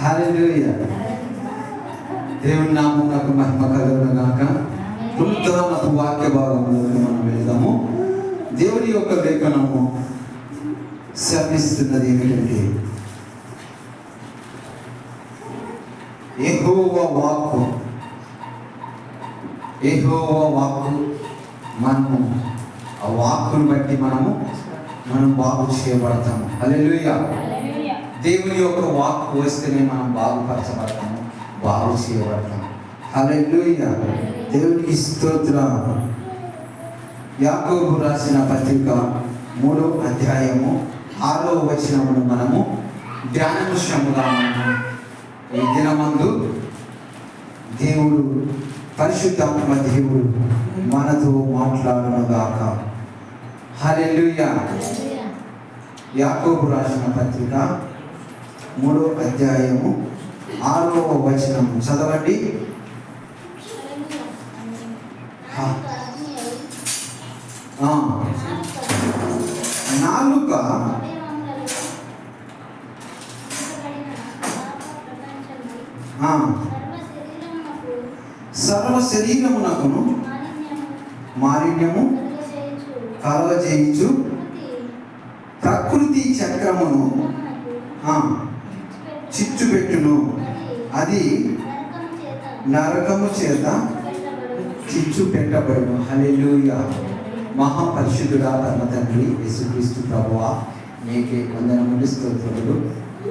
హల్లెలూయా. దేవుని నామమునకు మహిమ కలుగును గాక. పునరుద్ధరణపు వాక్య భాగంలోకి మనం వెళ్దాము. దేవుని యొక్క లేఖనము శ్రమిస్తున్నది ఏమిటంటే, యెహోవా వాక్కు మనము ఆ వాక్కును బట్టి మనం బాగు చేయబడతాము. హల్లెలూయా. దేవుని యొక్క వాక్కు వస్తేనే మనం బాగుపరచబడతాము, బాగు చేయబడతాము. హల్లెలూయా. దేవునికి స్తోత్రం. యాకోబు రాసిన పత్రిక 3వ అధ్యాయము 6వ వచనమును మనము ధ్యానాంశముగా ఈ దినమందు దేవుడు, పరిశుద్ధాత్మ దేవుడు మనతో మాట్లాడునుగాక. హల్లెలూయా. యాకోబు రాసిన పత్రిక 3వ అధ్యాయము 6వ వచనము చదవండి. నాలుక సర్వ శరీరమునకును మాలిన్యము కలగజేయుచు ప్రకృతి చక్రమును చిచ్చుపెట్టును. అది నరకము చేత చిచ్చు పెట్టబడును. హల్లెలూయా. మహాపరిశుద్ధుడా పరమ తండ్రి యేసుక్రీస్తు ప్రభువా, నీకే వందనములు, స్తోత్రములు.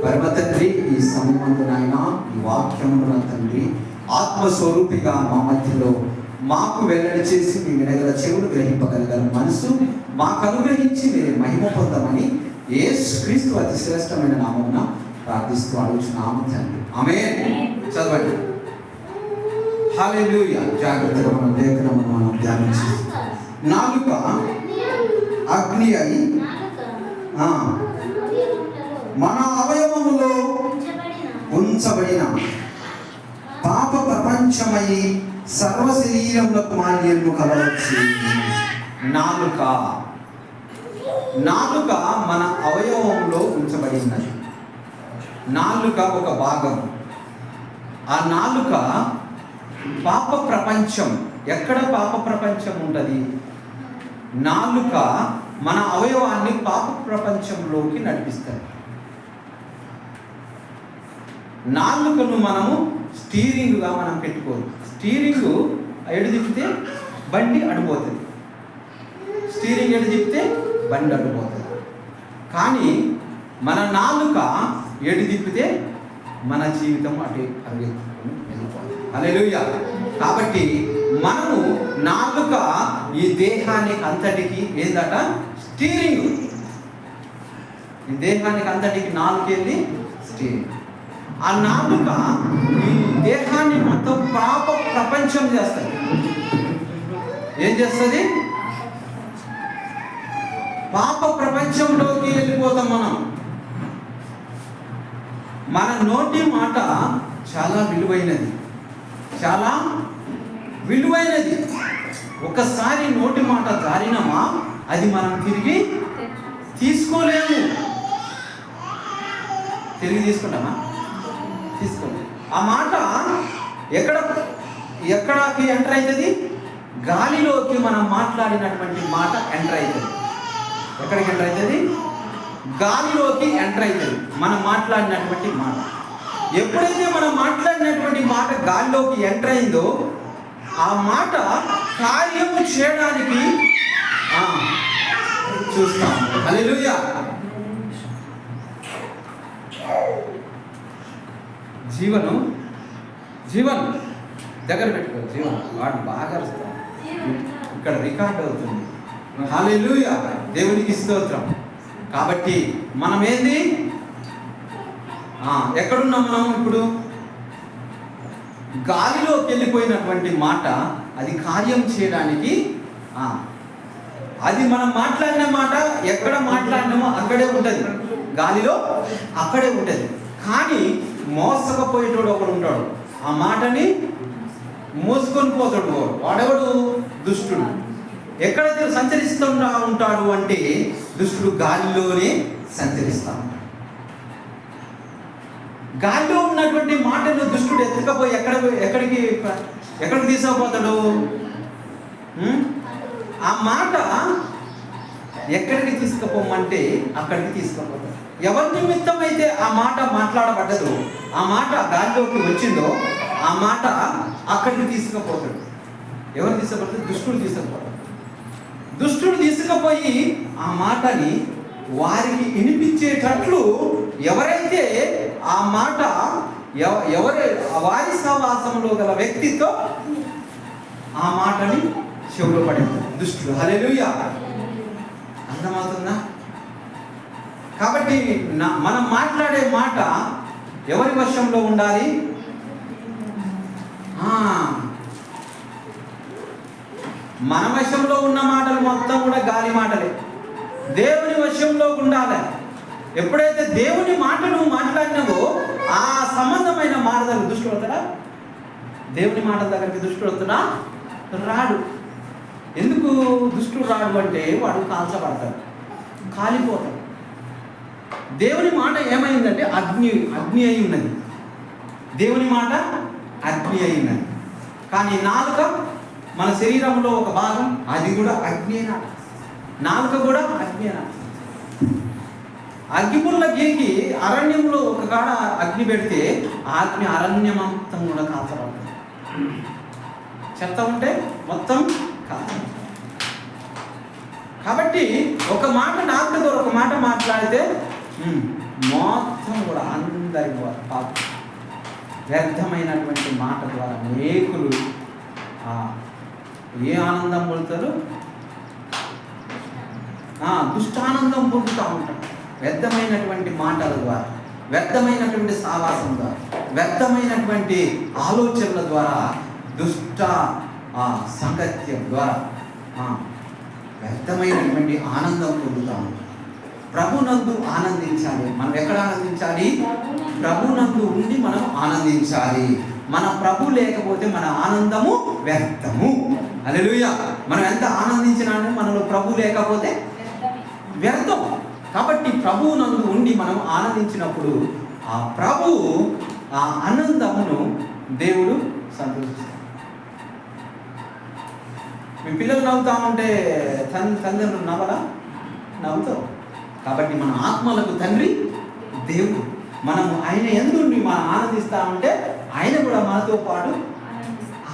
పరమ తండ్రి, ఈ సమయమందు నాయన ఈ వాక్యమును నా తండ్రి ఆత్మస్వరూపిగా మా మధ్యలో మాకు వెల్లడి చేసి, మీ వినగల చెవులు గ్రహింపగలగల మనసు మాకు అనుగ్రహించి మీరు మహిమ పొందమని యేసుక్రీస్తు అతి శ్రేష్టమైన నామమున ప్రార్థిస్తూ అడుగుచున్నాము తండ్రి. ఆమేన్. చదవండి. హల్లెలూయా. జాగ్రత్తగా మనం లేఖనమును మనం ధ్యానించి, నాలుక అగ్ని అయి మన అవయవములో ఉంచబడిన పాప ప్రపంచమై సర్వ శరీరములకు మాలిన్యము కలగవచ్చు. నాలుక మన అవయవంలో ఉంచబడినది. నాలుక ఒక భాగం. ఆ నాలుక పాప ప్రపంచం. ఎక్కడ పాప ప్రపంచం ఉంటుంది? నాలుక మన అవయవాన్ని పాప ప్రపంచంలోకి నడిపిస్తుంది. నాలుకను మనము స్టీరింగ్గా మనం పెట్టుకోవాలి. స్టీరింగ్ ఎడు తిప్పితే బండి అడిపోతుంది, స్టీరింగ్ ఎడు తిప్పితే బండి అడిపోతుంది. కానీ మన నాలుక ఎడు తిప్పితే మన జీవితం అటు అడుగెత్తుకొని వెళ్ళిపోతుంది. హల్లెలూయా. కాబట్టి మనము నాలుక ఈ దేహానికి అంతటికి ఏందట? స్టీరింగ్. ఈ దేహానికి అంతటికి నాలుకేంది? స్టీరింగ్. ఆ నాలుక ఈ దేహాన్ని మొత్తం పాప ప్రపంచం చేస్తుంది. ఏం చేస్తుంది? పాప ప్రపంచంలోకి వెళ్ళిపోతాం మనం. మన నోటి మాట చాలా విలువైనది, చాలా విలువైనది. ఒకసారి నోటి మాట జారినమా అది మనం తిరిగి తీసుకోలేము. తిరిగి తీసుకుంటామా? తీసుకోండి. ఆ మాట ఎక్కడికి ఎంటర్ అవుతుంది? గాలిలోకి మనం మాట్లాడినటువంటి మాట ఎంటర్ అవుతుంది. ఎక్కడికి ఎంటర్ అవుతుంది? గాలిలోకి ఎంటర్ అవుతుంది మనం మాట్లాడినటువంటి మాట. ఎప్పుడైతే మనం మాట్లాడినటువంటి మాట గాలిలోకి ఎంటర్ అయిందో ఆ మాట కార్యము చేయడానికి చూస్తాం. హల్లెలూయా. జీవన్ దగ్గర పెట్టుకో. జీవన్ వాడు బాగా అరుస్తాడు, ఇక్కడ రికార్డ్ అవుతుంది. హల్లెలూయా. దేవునికి స్తోత్రం. కాబట్టి మనం ఏంది? ఎక్కడున్నాం మనం ఇప్పుడు? గాలిలోకి వెళ్ళిపోయినటువంటి మాట అది కార్యం చేయడానికి అది మనం మాట్లాడిన మాట ఎక్కడ మాట్లాడినామో అక్కడే ఉంటుంది, గాలిలో అక్కడే ఉంటుంది. కానీ మోసకపోయేటోడు ఒకడు ఉంటాడు, ఆ మాటని మోసుకొని పోతాడు. వాడెవడు? దుష్టుడు. ఎక్కడైతే సంచరిస్తూ ఉంటాడు అంటే దుష్టుడు గాలిలోనే సంచరిస్తూ ఉంటాడు. గాలిలో ఉన్నటువంటి మాటను దుష్టుడు ఎత్తుకపోయి ఎక్కడికి తీసుకుపోతాడు? ఆ మాట ఎక్కడికి తీసుకుపోమంటే అక్కడికి తీసుకుపోతాడు. ఎవరి నిమిత్తం అయితే ఆ మాట మాట్లాడబడ్డదో, ఆ మాట గాలిలోకి వచ్చిందో, ఆ మాట అక్కడికి తీసుకుపోతాడు. ఎవరు తీసుకుపోతాడు? దుష్టుడు తీసుకుపోతాడు. దుష్టుడు తీసుకుపోయి ఆ మాటని వారికి వినిపించేటట్లు ఎవరైతే ఆ మాట వారి సహవాసంలో గల వ్యక్తితో ఆ మాటని చెవులో పడింది దుష్టుడు. హల్లెలూయా. అర్థమవుతుందా? కాబట్టి మనం మాట్లాడే మాట ఎవరి వశంలో ఉండాలి? మన వశంలో ఉన్న మాటలు మొత్తం కూడా గాలి మాటలే. దేవుని వశంలో ఉండాలి. ఎప్పుడైతే దేవుని మాటలు మాట్లాడినావో ఆ సంబంధమైన మాట దగ్గర దుష్టుడు వస్తాడా? దేవుని మాటల దగ్గరికి దుష్టుడు వస్తాడా? రాడు. ఎందుకు దుష్టుడు రాడు అంటే వాడు కాల్చబడతాడు, కాలిపోతాడు. దేవుని మాట ఏమైందంటే అగ్ని అయి ఉన్నది. దేవుని మాట అగ్ని అయి ఉన్నది. కానీ నాలుక మన శరీరంలో ఒక భాగం, అది కూడా అగ్ని అయినా, నాలుక కూడా అగ్ని అయినా. అగ్గిపుల్ల గీకి అరణ్యంలో ఒక కాడ అగ్ని పెడితే ఆ అగ్ని అరణ్యం మొత్తం కూడా కాల్చబడుతుంది. చెత్త ఉంటే మొత్తం కాల్చబడుతుంది. కాబట్టి ఒక మాట నాలుకతో ఒక మాట మాట్లాడితే మొత్తం కూడా అందరి పాప వ్యర్థమైనటువంటి మాట ద్వారా అనేకులు ఏ ఆనందం పొందుతారు? దుష్టానందం పొందుతూ ఉంటారు. వ్యర్థమైనటువంటి మాటల ద్వారా, వ్యర్థమైనటువంటి సావాసం ద్వారా, వ్యర్థమైనటువంటి ఆలోచనల ద్వారా, దుష్ట సంగత్యం ద్వారా వ్యర్థమైనటువంటి ఆనందం పొందుతూ ఉంటారు. ప్రభునందు ఆనందించాలి. మనం ఎక్కడ ఆనందించాలి? ప్రభునందు ఉండి మనం ఆనందించాలి. మన ప్రభు లేకపోతే మన ఆనందము వ్యర్థము. హల్లెలూయా. మనం ఎంత ఆనందించినా మనలో ప్రభు లేకపోతే వ్యర్థం. కాబట్టి ప్రభువు నందు ఉండి మనం ఆనందించినప్పుడు ఆ ప్రభు ఆ ఆనందమును దేవుడు సంతోషిస్తాడు. మీ పిల్లలు నవ్వుతా ఉంటే తండ్రులు నవ్వుతావు. కాబట్టి మన ఆత్మలకు తండ్రి దేవుడు. మనము ఆయన యందుండి మనం ఆనందిస్తా ఉంటే ఆయన కూడా మనతో పాటు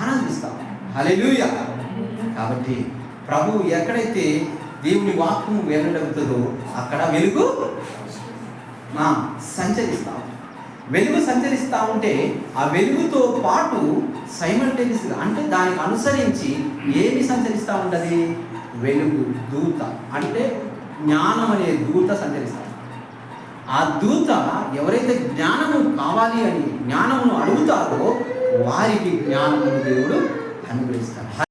ఆనందిస్తాం. హల్లెలూయా. కాబట్టి ప్రభువు ఎక్కడైతే దేవుని వాక్యము వెలువడుతుందో అక్కడ వెలుగు సంచరిస్తాం. వెలుగు సంచరిస్తూ ఉంటే ఆ వెలుగుతో పాటు సైమల్టేనియస్గా అంటే దానికి అనుసరించి ఏమి సంచరిస్తూ ఉంటుంది? వెలుగు దూత, అంటే జ్ఞానం అనే దూత సంచరిస్తాం. ఆ దూత ఎవరైతే జ్ఞానము కావాలి అని జ్ఞానమును అడుగుతారో వారికి జ్ఞానమును దేవుడు అనుగ్రహిస్తాడు.